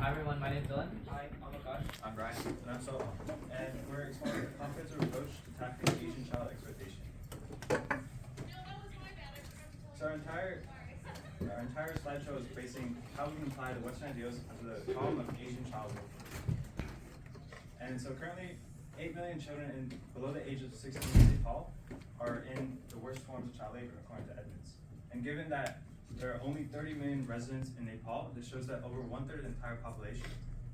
Hi everyone, my name is Dylan. Hi, I'm Akash. I'm Brian. And I'm Solomon, and we're exploring a comprehensive approach to tackling Asian child exploitation. So our entire slideshow is basing how we can apply the Western ideals to the problem of Asian child workforce. And so currently, 8 million children below the age of 16 in Nepal are in the worst forms of child labor, according to Edmonds. And given that there are only 30 million residents in Nepal, this shows that over 1/3 of the entire population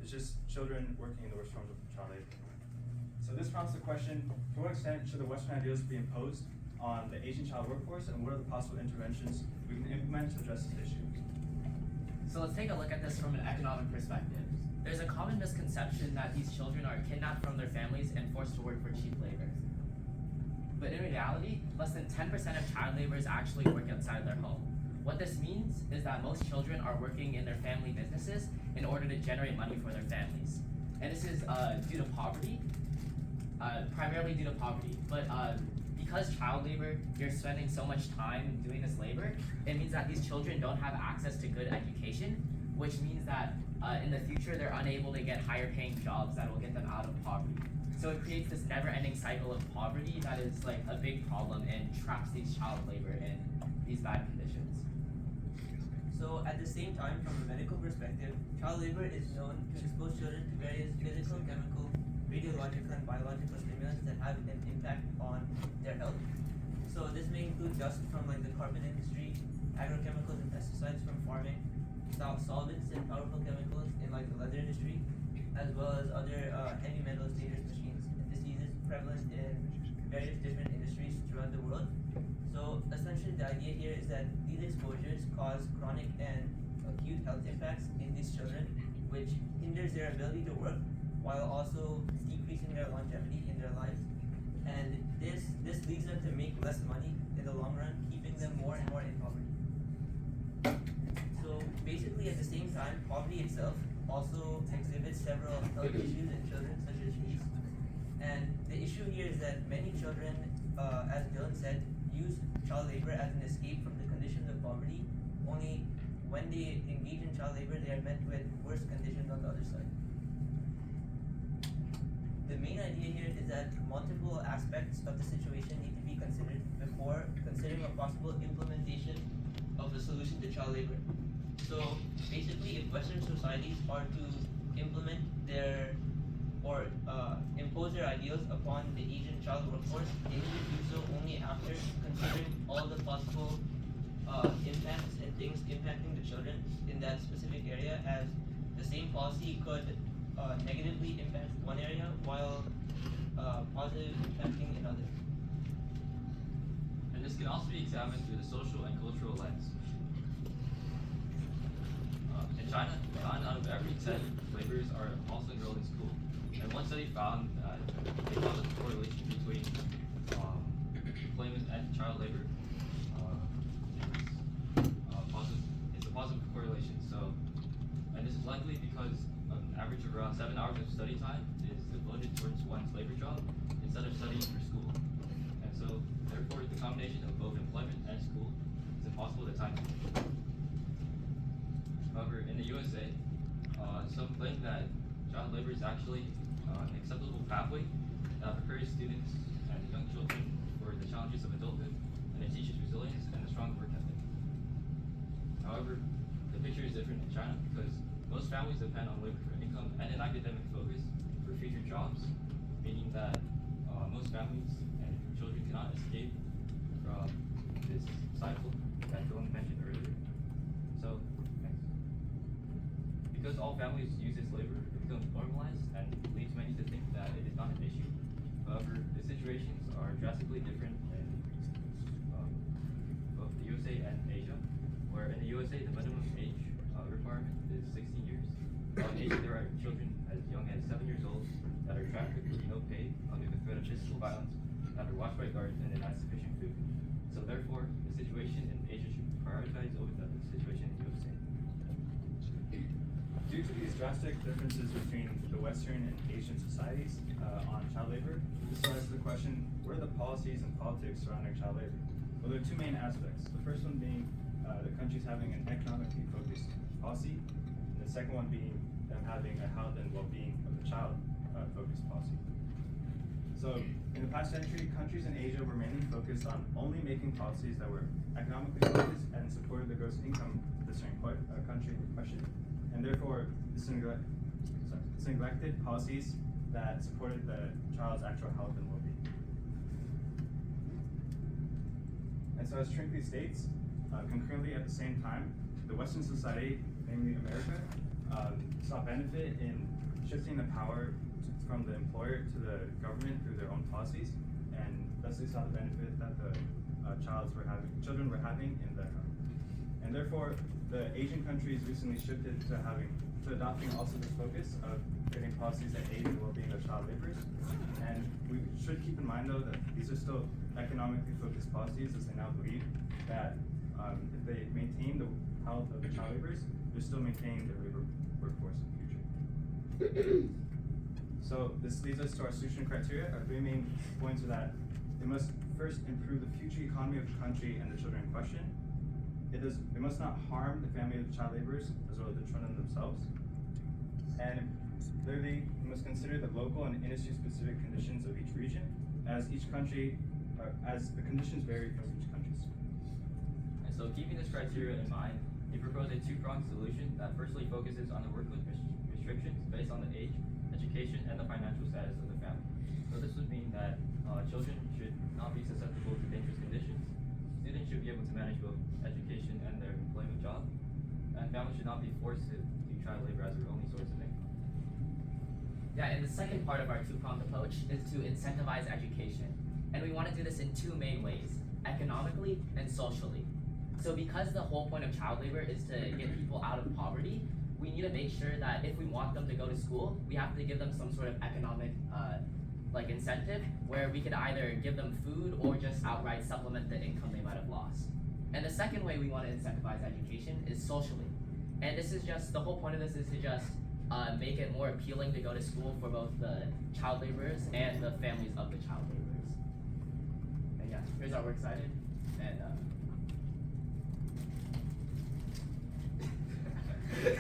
is just children working in the worst forms of child labor. So this prompts the question, to what extent should the Western ideals be imposed on the Asian child workforce, and what are the possible interventions we can implement to address this issue? So let's take a look at this from an economic perspective. There's a common misconception that these children are kidnapped from their families and forced to work for cheap labor. But in reality, less than 10% of child laborers actually work outside their home. What this means is that most children are working in their family businesses in order to generate money for their families. And this is due to poverty, primarily due to poverty. But because child labor, you're spending so much time doing this labor, it means that these children don't have access to good education, which means that in the future they're unable to get higher paying jobs that will get them out of poverty. So it creates this never-ending cycle of poverty that is like a big problem and traps these child labor in these bad conditions. So at the same time, from a medical perspective, child labor is known to expose children to various physical, chemical, radiological, and biological stimulants that have an impact on their health. So this may include dust from like the carbon industry, agrochemicals and pesticides from farming, solvents and powerful chemicals in like the leather industry, as well as other heavy metals, dangerous machines and diseases prevalent in various different industries throughout the world. So essentially the idea here is that these exposures cause chronic and acute health impacts in these children, which hinders their ability to work while also decreasing their longevity in their lives. And this leads them to make less money in the long run, keeping them more and more in poverty. So basically at the same time, poverty itself also exhibits several health issues in children such as these. And the issue here is that many children, as Dylan said, use child labor as an escape from the conditions of poverty. Only when they engage in child labor, they are met with worse conditions on the other side. The main idea here is that multiple aspects of the situation need to be considered before considering a possible implementation of a solution to child labor. So basically, if Western societies are to implement their or impose their ideals upon the Asian child workforce, they need to do so only after considering all the possible impacts and things impacting the children in that specific area, as the same policy could negatively impact one area while positive impacting another. And this can also be examined through the social and cultural lens. In China, 9 out of every 10 laborers are also enrolled in school. And one study found a positive correlation between employment and child labor. It's a positive correlation. So, and this is likely because an average of around 7 hours of study time is devoted towards one's labor job instead of studying for school. And so, therefore, the combination of both employment and school is impossible at times. However, in the USA, some claim that child labor is actually an acceptable pathway that prepares students and young children for the challenges of adulthood, and it teaches resilience and a strong work ethic. However, the picture is different in China because most families depend on labor for income and an academic focus for future jobs, meaning that most families and children cannot escape from this cycle that Dylan mentioned earlier. So, next. Because all families use this labor, it becomes normalized and leads many to think that it is not an issue. However, the situations are drastically different in both the USA and Asia, where in the USA the minimum age requirement is 16 years. While in Asia there are children as young as 7 years old that are trafficked with no pay under the threat of physical violence, that are watched by guards and denied sufficient food. So therefore, the situation in Asia should be prioritized over the situation in the USA. Due to these drastic differences between the Western and Asian societies on child labor, this arises the question, what are the policies and politics surrounding child labor? Well, there are two main aspects. The first one being the countries having an economically focused policy, and the second one being them having a health and well-being of the child focused policy. So in the past century, countries in Asia were mainly focused on only making policies that were economically focused and supported the gross income of the certain country in question, and therefore this neglected policies that supported the child's actual health and well-being. And so as Trinkley states, concurrently at the same time, the Western society, namely America, saw benefit in shifting the power from the employer to the government through their own policies, and thus they saw the benefit that the children were having in the and therefore the Asian countries recently shifted to adopting also this focus of creating policies that aid the well-being of child laborers. And we should keep in mind though that these are still economically focused policies, as they now believe that if they maintain the health of the child laborers, they're still maintaining their labor workforce in the future. So this leads us to our solution criteria. Our three main points are that it must first improve the future economy of the country and the children in question. It must not harm the family of the child laborers as well as the children themselves. And thirdly, we must consider the local and industry-specific conditions of each region, as the conditions vary from each country. And so keeping this criteria in mind, we propose a two-pronged solution that firstly focuses on the workload restrictions based on the age, education, and the financial status of the family. So this would mean that children should not be susceptible to dangerous conditions. Students should be able to manage both education and their employment job. And families should not be forced to do child labor as their only source of income. Yeah, and the second part of our two-pronged approach is to incentivize education. And we want to do this in two main ways, economically and socially. So because the whole point of child labor is to get people out of poverty, we need to make sure that if we want them to go to school, we have to give them some sort of economic incentive where we could either give them food or just outright supplement the income they might have lost. And the second way we want to incentivize education is socially. And this is just, the whole point of this is to just make it more appealing to go to school for both the child laborers and the families of the child laborers. And yeah, here's our works cited.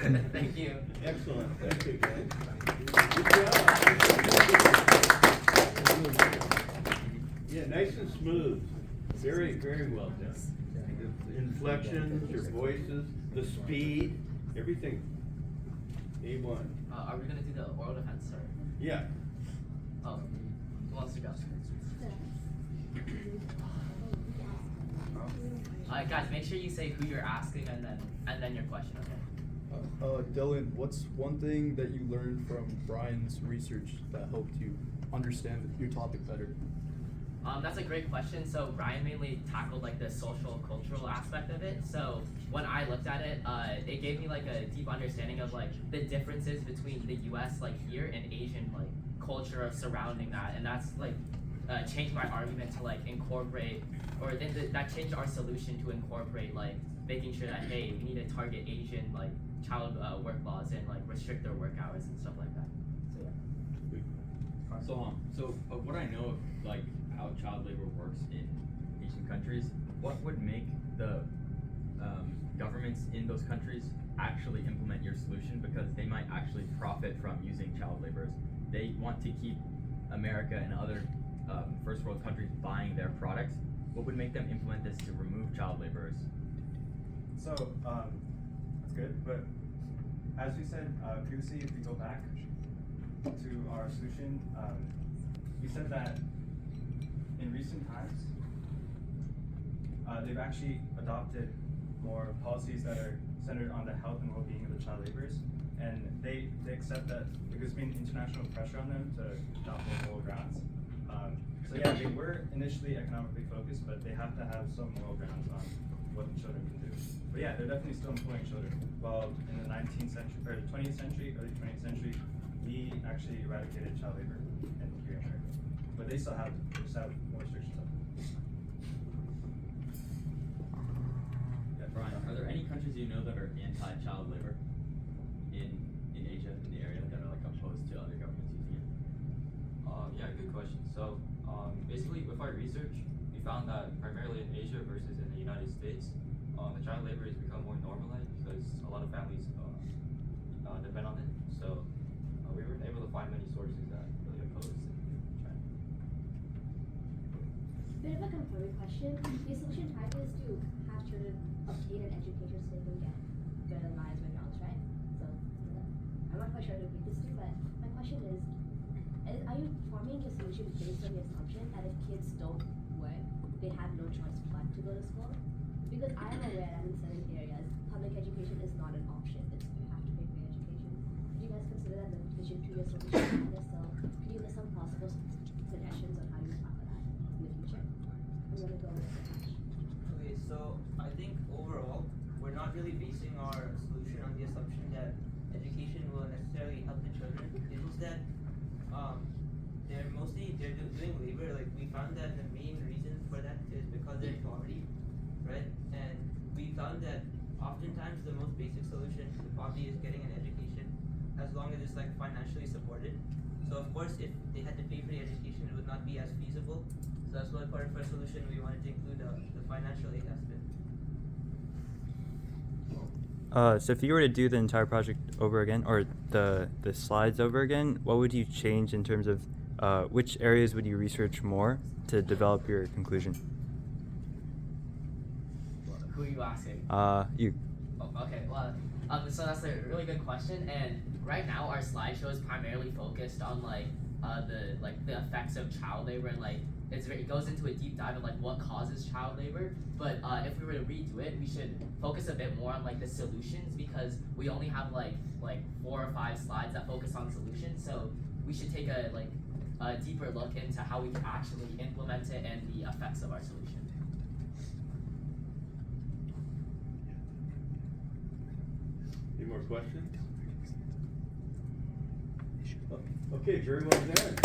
And thank you. Excellent. Thank you, guys. Good job. Yeah, nice and smooth. Very, very well done. The inflections, your voices, the speed, everything. A1. Are we gonna do the oral defense or? Yeah. Oh, who wants to go? Guys, make sure you say who you're asking and then your question, okay? Dylan, what's one thing that you learned from Brian's research that helped you understand your topic better? That's a great question. So Brian mainly tackled the social cultural aspect of it. So when I looked at it, it gave me a deep understanding of the differences between the U.S. here and Asian culture surrounding that, and that's changed my argument to incorporate, or that changed our solution to incorporate making sure that hey, we need to target Asian child work laws and restrict their work hours and stuff like that. So yeah. So what I know of how child labor works in Asian countries, what would make the governments in those countries actually implement your solution, because they might actually profit from using child laborers. They want to keep America and other first world countries buying their products. What would make them implement this to remove child laborers? So that's good, but as we said previously, if we go back to our solution, we said that in recent times, they've actually adopted more policies that are centered on the health and well-being of the child laborers, and they accept that there's been international pressure on them to adopt more moral grounds. So yeah, they were initially economically focused, but they have to have some moral grounds on what the children can do. But yeah, they're definitely still employing children. Well, in the 19th century, or the 20th century, early 20th century, we actually eradicated child labor here in America. But they still have more restrictions on them. Yeah, Brian, are there any countries you know that are anti-child labor in Asia, in the area, that are opposed to other governments using it? Yeah, good question. So basically with our research, we found that primarily in Asia versus in the United States, the child labor has become more normalized because a lot of families target is to have children obtain an education so they can get better lives and jobs, right? So, I'm not quite sure to read this to, but my question is, are you forming your solution based on the assumption that if kids don't work, they have no choice but to go to school? Because I am aware that in certain areas, public education is not an option. It's you have to pay for your education. Do you guys consider that limitation to your solution? And if so, could you list some possible suggestions on how you tackle that in the future? I'm gonna go with Ash. Okay, so I think overall, we're not really basing our solution on the assumption that education will necessarily help the children. It's just that they're doing labor. Like we found that the main reason for that is because they're in poverty, right? And we found that oftentimes the most basic solution to poverty is getting an education, as long as it's like financially supported. So of course, if they had to pay for the education, it would not be as feasible. So that's why part of our solution we wanted to include the financial aid aspect. So if you were to do the entire project over again, or the slides over again, what would you change in terms of which areas would you research more to develop your conclusion? Who are you asking? You. Oh, okay, well, so that's a really good question, and right now our slideshow is primarily focused on the effects of child labor, and it goes into a deep dive of what causes child labor. But if we were to redo it, we should focus a bit more on the solutions, because we only have 4 or 5 slides that focus on solutions. So we should take a deeper look into how we can actually implement it and the effects of our solution. Any more questions? Okay, very well done.